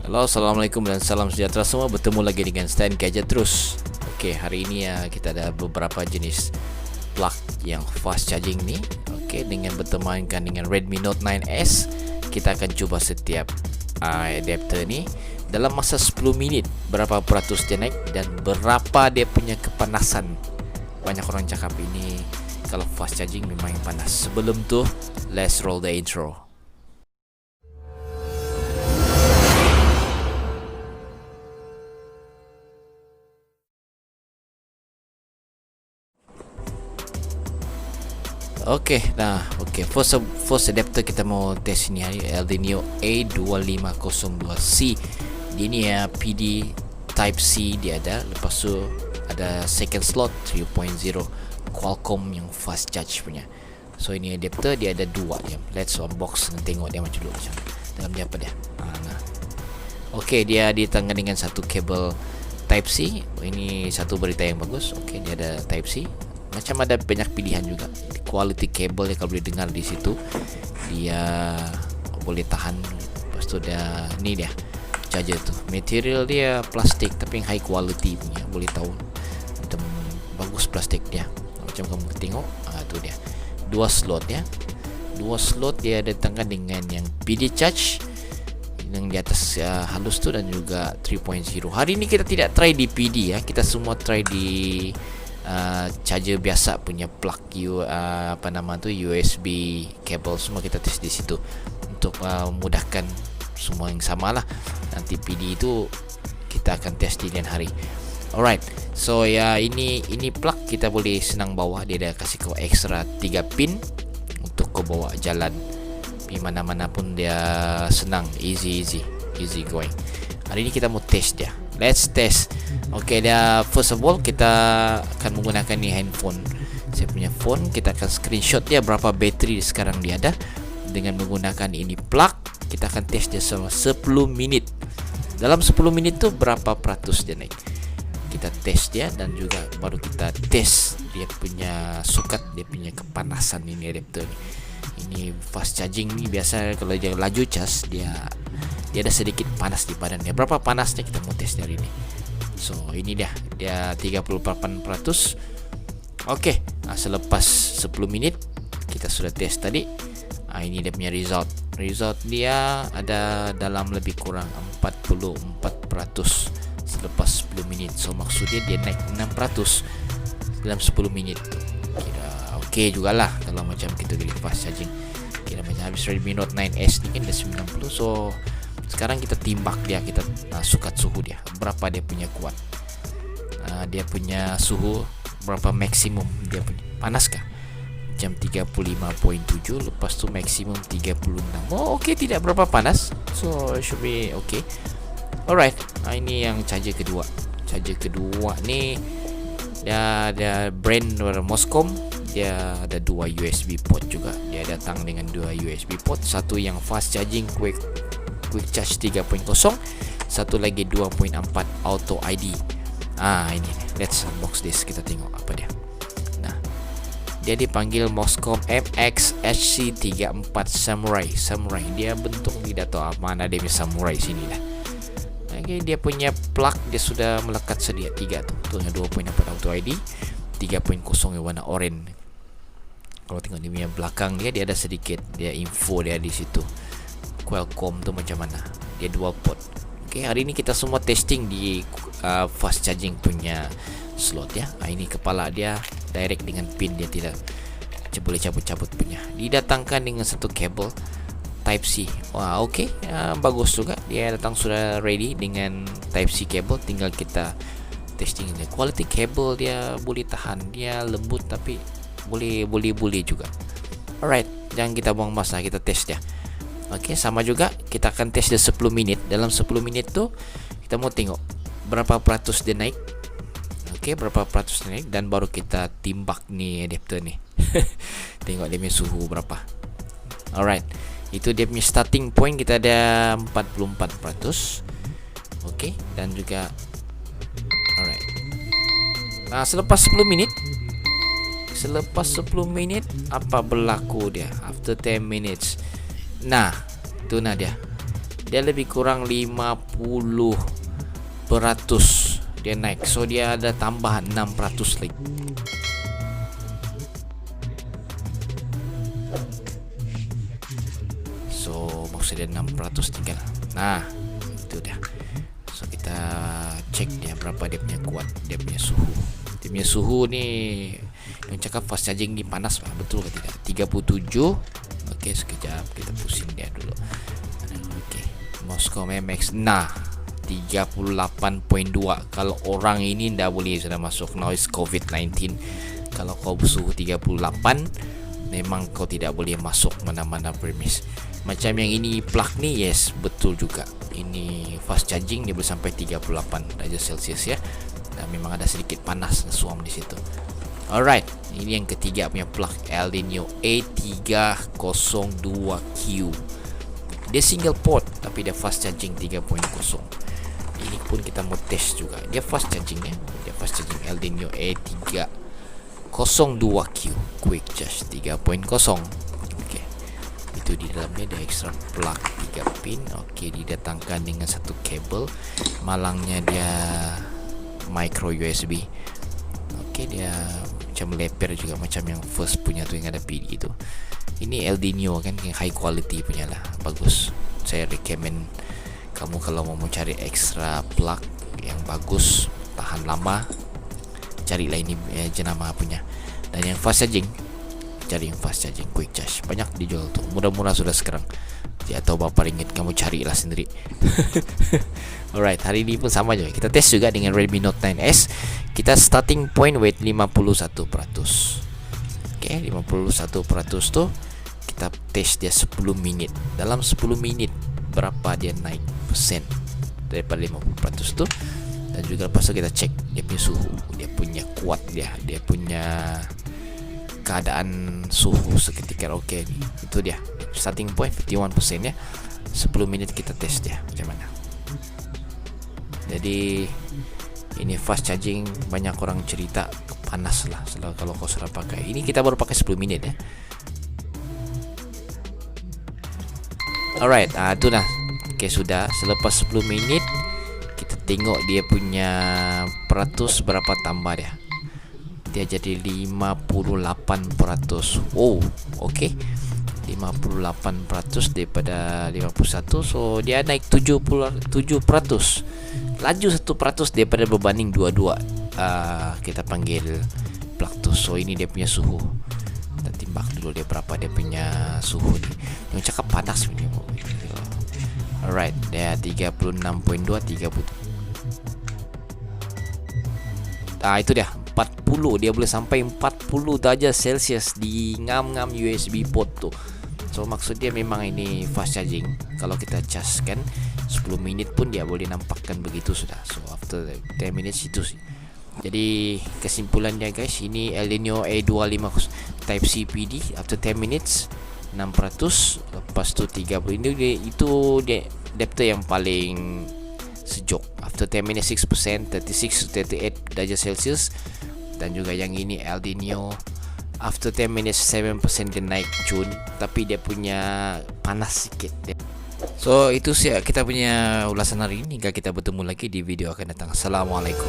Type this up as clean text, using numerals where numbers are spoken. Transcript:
Halo, assalamualaikum dan salam sejahtera semua. Bertemu lagi dengan Stan Gadget terus. Okey, hari ini kita ada beberapa jenis plug yang fast charging ni. Okey, dengan bertemankan dengan Redmi Note 9S, kita akan cuba setiap adapter ni dalam masa 10 minit berapa peratus dia naik dan berapa dia punya kepanasan. Banyak orang cakap ini kalau fast charging memang yang panas. Sebelum tu, let's roll the intro. First adapter kita mau test ni hari Eldenio A2502C. Dia ni PD Type C dia ada. Lepas tu ada second slot 3.0 Qualcomm yang fast charge punya. So ini adapter dia ada dua je. Let's unbox dan tengok dia macam dulu macam. Dalam dia apa dia? Dia ditangkan dengan satu kabel Type C. Ini satu berita yang bagus. Dia ada Type C. Macam ada banyak pilihan juga. Quality cable dia kalau boleh dengar di situ, dia boleh tahan. Lepas tu dia ni dia charger tu. Material dia plastik tapi yang high quality punya. Boleh tahu macam bagus plastik dia. Macam kamu tengok, tu dia. Dua slot ya. Dua slot dia datangkan dengan yang PD charge yang di atas halus tu dan juga 3.0. Hari ni kita tidak try di PD ya. Kita semua try di charger biasa punya plug USB kabel, semua kita test di situ untuk memudahkan semua yang sama lah. Nanti PD itu kita akan test di lain hari. Alright, so ini plug kita boleh senang bawa. Dia dah kasih kau extra 3 pin untuk kau bawa jalan di mana-mana pun. Dia senang, easy going. Hari ini kita mau test dia. Let's test. Dia first of all kita akan menggunakan ni handphone. Saya punya phone, kita akan screenshot dia berapa bateri sekarang dia ada dengan menggunakan ini plug. Kita akan test dia selama 10 minit. Dalam 10 minit tu berapa peratus dia naik. Kita test dia dan juga baru kita test dia punya sukat, dia punya kepanasan ini adapter ni. Ini fast charging ni biasa kalau dia laju cas dia ada sedikit panas di badan dia. Berapa panasnya kita mau test hari ini. So ini dia 38%. Selepas 10 minit kita sudah test tadi. Ini dia punya result. Result dia ada dalam lebih kurang 44% selepas 10 minit. So maksudnya dia naik 6% dalam 10 minit. Kira okey jugalah kalau macam kita gini fast charging. Kira macam habis Redmi Note 9S ni kan dah 90. So sekarang kita timbang dia, kita sukat suhu dia berapa dia punya kuat. Dia punya suhu berapa maksimum dia punya. Panas kah? Jam 35.7, lepas tu maksimum 36. Tidak berapa panas. So should be okay. Alright, ini yang charger kedua. Charger kedua ni dia ada brand Moscom. Dia ada dua USB port juga. Dia datang dengan dua USB port. Satu yang fast charging quick charge 3.0, satu lagi 2.4 auto ID. Ini let's unbox this, kita tengok apa dia. Dia dipanggil Moscom MX-HC34 Samurai. Dia bentuk tidak tahu mana dia punya Samurai sini lah. Dia punya plug dia sudah melekat sedia 3 tu. 2.4 auto ID, 3.0 yang warna oranye. Kalau tengok di punya belakang dia ada sedikit dia info dia di situ. Qualcomm tu macam mana. Dia dual port. Hari ini kita semua testing di fast charging punya slot ya. Ini kepala dia direct dengan pin, dia tidak boleh cabut-cabut punya. Didatangkan dengan satu kabel Type C. Bagus juga. Dia datang sudah ready dengan Type C kabel. Tinggal kita testing dia. Quality kabel dia boleh tahan. Dia lembut tapi boleh juga. Alright, jangan kita buang masa, kita test dia. Sama juga kita akan test dia 10 minit. Dalam 10 minit tu kita mau tengok berapa peratus dia naik. Berapa peratus dia naik dan baru kita timbang ni adapter ni. Tengok dia punya suhu berapa. Alright, itu dia punya starting point. Kita ada 44%. Dan juga alright. Selepas 10 minit apa berlaku dia after 10 minutes. Itu dia. dia lebih kurang 50% dia naik. So dia ada tambahan 6% lagi. So maksudnya 6% tinggal. Nah, itu dah. So kita cek dia berapa dia punya kuat, dia punya suhu. Dia punya suhu ni yang cakap fast charging ni panas lah, betul ke tidak? 37. Okey, sekejap kita pusing dia dulu. Okey, Moscow MX. Nah, 38.2. Kalau orang ini dah boleh sudah masuk noise COVID-19. Kalau kau suhu 38, memang kau tidak boleh masuk mana-mana premise. Macam yang ini plug ni, yes, betul juga. Ini fast charging dia boleh sampai 38 darjah Celsius ya. Dan memang ada sedikit panas suam di situ. Alright, ini yang ketiga punya plug, Aldinio A302Q. Dia single port tapi dia fast charging 3.0. Ini pun kita mau test juga. Dia fast charging ya. Dia fast charging Aldinio A302Q quick charge 3.0. Okey. Itu di dalamnya ada extra plug 3 pin. Okey, didatangkan dengan satu kabel. Malangnya dia micro USB. Okey, dia macam leper juga macam yang first punya tu yang ada PD tu. Ini Aldinio kan, yang high quality punya lah, bagus. Saya recommend kamu kalau mau cari extra plug yang bagus, tahan lama, carilah ini jenama punya. Dan yang fast charging, cari yang fast charging quick charge. Banyak dijual tuh, murah-murah sudah sekarang. Dia tahu berapa ringgit, kamu carilah sendiri. Alright, hari ini pun sama aja. Kita test juga dengan Redmi Note 9S. Kita starting point weight 51%. Oke, 51% tuh kita test dia 10 menit. Dalam 10 menit berapa dia naik persen daripada 50% tuh. Dan juga lepas itu kita cek dia punya suhu, dia punya kuat dia punya keadaan suhu seketika. Oke, itu dia. Starting point 51% ya. 10 menit kita tes dia macam mana. Jadi ini fast charging, banyak orang cerita panas lah kalau kau sudah pakai. Ini kita baru pakai 10 menit ya. Alright, itu dah. Oke, sudah. Selepas 10 menit kita tengok dia punya peratus berapa tambah dia. Dia jadi 58%. Oh, oke. 58% daripada 51. So dia naik 7%. Laju 1% daripada berbanding 22. Kita panggil plug tu. So ini dia punya suhu. Kita timbang dulu dia berapa dia punya suhu ni. Yang cakap panas punya. Alright, dia 36.2, 30. Itu dia 40. Dia boleh sampai 40 darjah Celsius di ngam-ngam USB port tu. So maksud dia memang ini fast charging. Kalau kita charge kan 10 minit pun dia boleh nampakkan begitu sudah. So after 10 minutes itu sih. Jadi kesimpulannya guys, ini Aldinio A250 Type C PD. After 10 minutes 6%, lepas tu 30. Ini itu dia adapter yang paling sejuk. After 10 minutes 6%, 36 to 38 darjah Celsius. Dan juga yang ini Aldinio, after 10 minutes 7% dia naik cun, tapi dia punya panas sikit dia. So itu sih kita punya ulasan hari ini. Hingga kita bertemu lagi di video akan datang. Assalamualaikum.